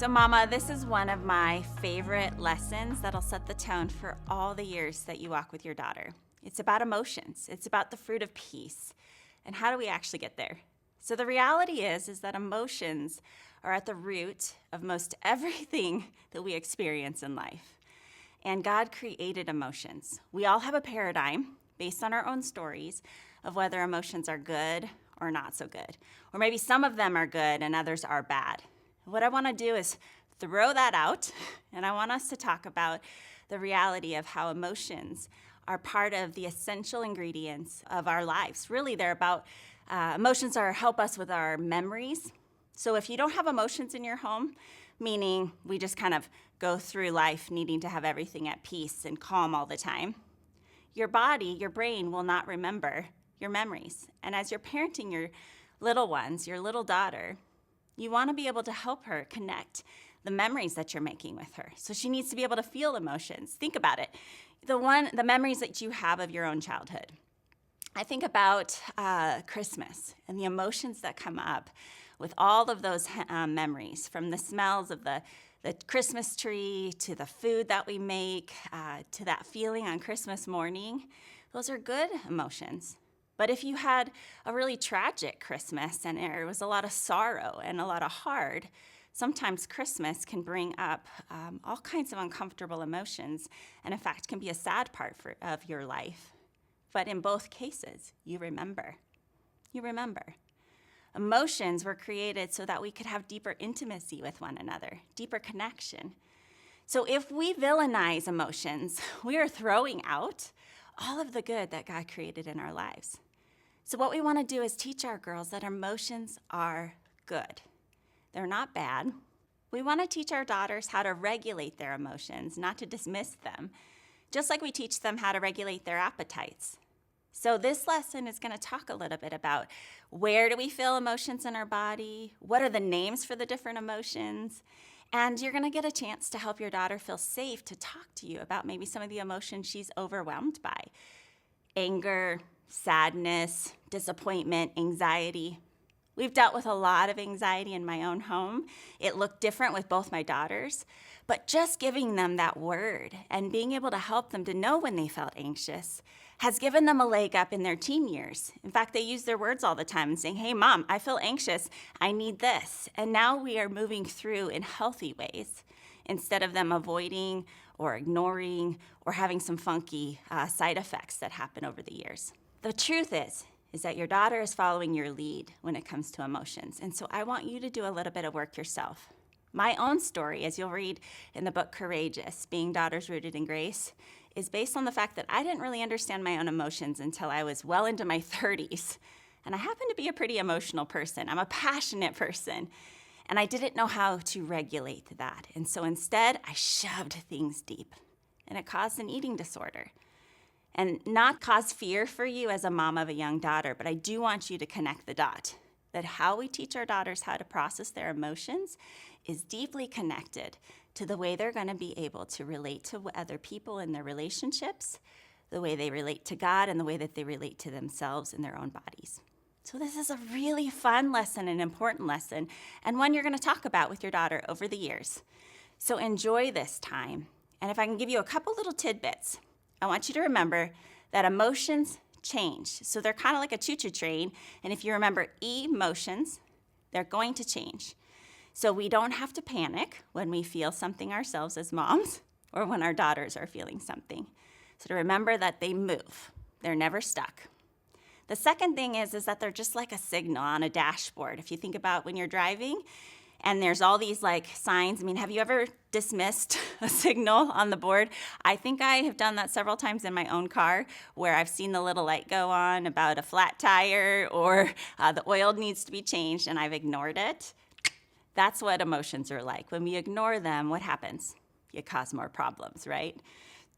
So Mama, this is one of my favorite lessons that'll set the tone for all the years that you walk with your daughter. It's about emotions. It's about the fruit of peace. And how do we actually get there? So the reality is that emotions are at the root of most everything that we experience in life. And God created emotions. We all have a paradigm based on our own stories of whether emotions are good or not so good. Or maybe some of them are good and others are bad. What I want to do is throw that out, and I want us to talk about the reality of how emotions are part of the essential ingredients of our lives. Really, they're about, emotions help us with our memories. So if you don't have emotions in your home, meaning we just kind of go through life needing to have everything at peace and calm all the time, your body, your brain will not remember your memories. And as you're parenting your little ones, your little daughter, you want to be able to help her connect the memories that you're making with her. So she needs to be able to feel emotions. Think about it. The memories that you have of your own childhood. I think about Christmas and the emotions that come up with all of those memories, from the smells of the Christmas tree to the food that we make, to that feeling on Christmas morning. Those are good emotions. But if you had a really tragic Christmas and there was a lot of sorrow and a lot of hard, sometimes Christmas can bring up all kinds of uncomfortable emotions, and in fact can be a sad part of your life. But in both cases, you remember. You remember. Emotions were created so that we could have deeper intimacy with one another, deeper connection. So if we villainize emotions, we are throwing out all of the good that God created in our lives. So what we want to do is teach our girls that emotions are good. They're not bad. We want to teach our daughters how to regulate their emotions, not to dismiss them, just like we teach them how to regulate their appetites. So this lesson is going to talk a little bit about where do we feel emotions in our body, what are the names for the different emotions, and you're going to get a chance to help your daughter feel safe to talk to you about maybe some of the emotions she's overwhelmed by. Anger, sadness, disappointment, anxiety. We've dealt with a lot of anxiety in my own home. It looked different with both my daughters, but just giving them that word and being able to help them to know when they felt anxious has given them a leg up in their teen years. In fact, they use their words all the time and saying, "Hey, Mom, I feel anxious. I need this." And now we are moving through in healthy ways instead of them avoiding or ignoring or having some funky side effects that happen over the years. The truth is that your daughter is following your lead when it comes to emotions. And so I want you to do a little bit of work yourself. My own story, as you'll read in the book Courageous, Being Daughters Rooted in Grace, is based on the fact that I didn't really understand my own emotions until I was well into my 30s. And I happen to be a pretty emotional person. I'm a passionate person. And I didn't know how to regulate that. And so instead, I shoved things deep. And it caused an eating disorder. And not cause fear for you as a mom of a young daughter, but I do want you to connect the dot. That how we teach our daughters how to process their emotions is deeply connected to the way they're going to be able to relate to other people in their relationships, the way they relate to God, and the way that they relate to themselves in their own bodies. So this is a really fun lesson, an important lesson, and one you're going to talk about with your daughter over the years. So enjoy this time. And if I can give you a couple little tidbits, I want you to remember that emotions change. So they're kind of like a choo-choo train, and if you remember emotions, they're going to change. So we don't have to panic when we feel something ourselves as moms or when our daughters are feeling something. So to remember that they move. They're never stuck. The second thing is that they're just like a signal on a dashboard. If you think about when you're driving and there's all these like signs. I mean, have you ever dismissed a signal on the board? I think I have done that several times in my own car where I've seen the little light go on about a flat tire or the oil needs to be changed and I've ignored it. That's what emotions are like. When we ignore them, what happens? You cause more problems, right?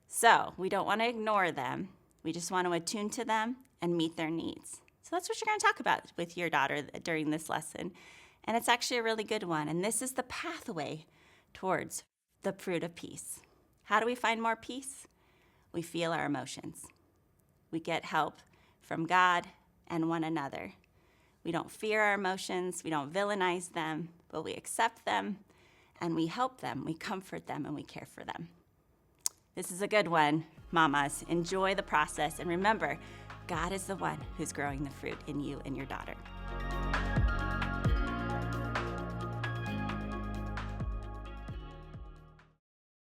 So we don't want to ignore them. We just want to attune to them and meet their needs. So that's what you're going to talk about with your daughter during this lesson. And it's actually a really good one. And this is the pathway towards the fruit of peace. How do we find more peace? We feel our emotions. We get help from God and one another. We don't fear our emotions. We don't villainize them, but we accept them and we help them, we comfort them, and we care for them. This is a good one, mamas. Enjoy the process, and remember, God is the one who's growing the fruit in you and your daughter.